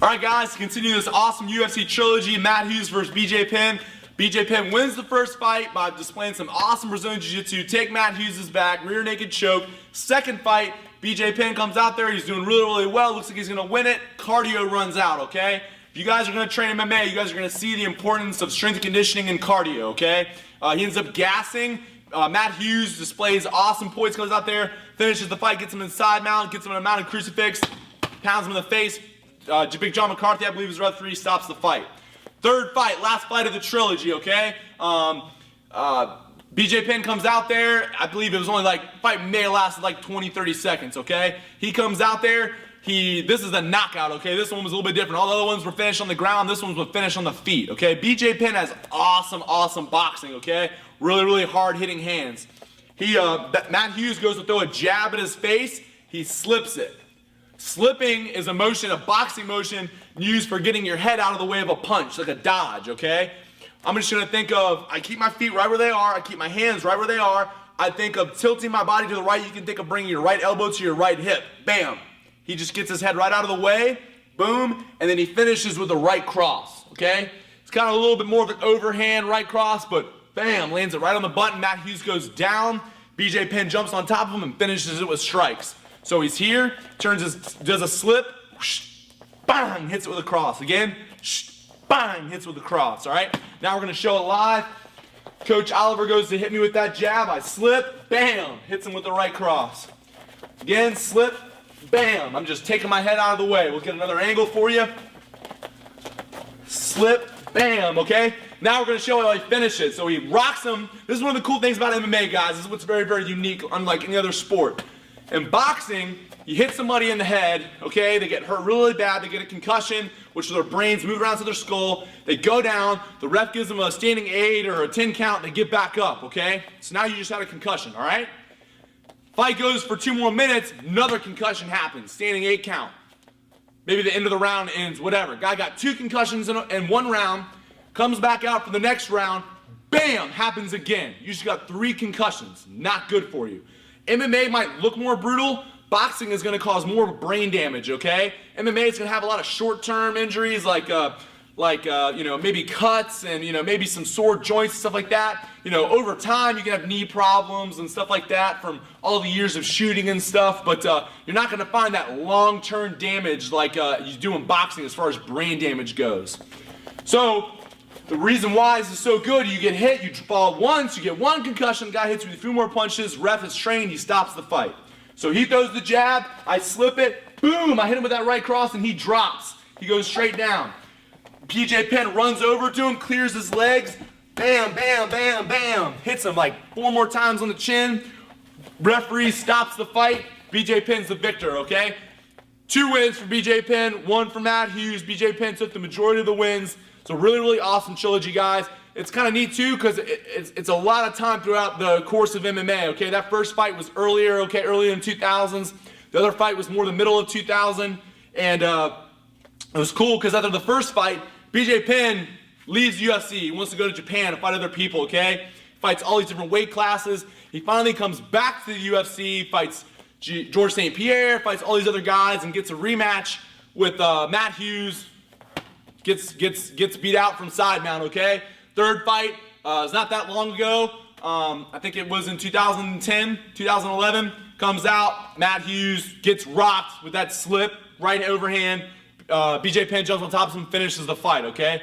Alright guys, to continue this awesome UFC trilogy, Matt Hughes versus BJ Penn. BJ Penn wins the first fight by displaying some awesome Brazilian Jiu-Jitsu, take Matt Hughes' back, rear naked choke. Second fight, BJ Penn comes out there, he's doing really well, looks like he's going to win it, cardio runs out, okay? If you guys are going to train MMA, you guys are going to see the importance of strength and conditioning and cardio, okay? He ends up gassing. Matt Hughes displays awesome poise, goes out there, finishes the fight, gets him in side mount, gets him in a mounted crucifix, pounds him in the face. Big John McCarthy, I believe, is referee, stops the fight. Third fight, last fight of the trilogy, okay? BJ Penn comes out there. I believe it was only fight may have lasted like 20-30 seconds, okay? He comes out there. This is a knockout, okay? This one was a little bit different. All the other ones were finished on the ground. This one was finished on the feet, okay? BJ Penn has awesome boxing, okay? Really hard hitting hands. Matt Hughes goes to throw a jab at his face. He slips it. Slipping is a motion, a boxing motion used for getting your head out of the way of a punch, like a dodge, okay? I'm just gonna think of, I keep my feet right where they are, I keep my hands right where they are, I think of tilting my body to the right, you can think of bringing your right elbow to your right hip, bam. He just gets his head right out of the way, boom, and then he finishes with a right cross, okay? It's kind of a little bit more of an overhand right cross, but bam, lands it right on the button. Matt Hughes goes down, BJ Penn jumps on top of him and finishes it with strikes. So he's here, does a slip, whoosh, bang, hits it with a cross. Again, whoosh, bang, hits with a cross, all right? Now we're gonna show it live. Coach Oliver goes to hit me with that jab, I slip, bam, hits him with the right cross. Again, slip, bam, I'm just taking my head out of the way. We'll get another angle for you. Slip, bam, okay? Now we're gonna show how he finishes. So he rocks him. This is one of the cool things about MMA, guys. This is what's very unique, unlike any other sport. In boxing, you hit somebody in the head, okay? They get hurt really bad, they get a concussion, which their brains move around to their skull, they go down, the ref gives them a standing 8 or a 10 count, and they get back up, okay? So now you just had a concussion, all right? Fight goes for 2 more minutes, another concussion happens, standing 8 count. Maybe the end of the round ends, whatever. Guy got 2 concussions in 1 round, comes back out for the next round, bam, happens again. You just got 3 concussions, not good for you. MMA might look more brutal, boxing is going to cause more brain damage, okay? MMA is going to have a lot of short-term injuries like maybe cuts and, maybe some sore joints and stuff like that. Over time you can have knee problems and stuff like that from all the years of shooting and stuff, but you're not going to find that long-term damage like you do in boxing as far as brain damage goes. So, the reason why this is so good, you get hit, you fall once, you get 1 concussion, the guy hits you with a few more punches, ref is trained, he stops the fight. So he throws the jab, I slip it, boom, I hit him with that right cross and he drops. He goes straight down. BJ Penn runs over to him, clears his legs, bam, hits him like 4 more times on the chin. Referee stops the fight, BJ Penn's the victor, okay? 2 wins for BJ Penn, 1 for Matt Hughes. BJ Penn took the majority of the wins. So really awesome trilogy, guys. It's kind of neat too because it's a lot of time throughout the course of MMA, okay? That first fight was earlier, okay, earlier in 2000s. The other fight was more the middle of 2000. And it was cool because after the first fight, BJ Penn leaves UFC. He wants to go to Japan to fight other people, okay? Fights all these different weight classes. He finally comes back to the UFC, fights George St. Pierre, fights all these other guys, and gets a rematch with Matt Hughes. Gets beat out from side mount, okay? Third fight is not that long ago. I think it was in 2010, 2011. Comes out, Matt Hughes gets rocked with that slip, right overhand. BJ Penn jumps on top of him, finishes the fight, okay?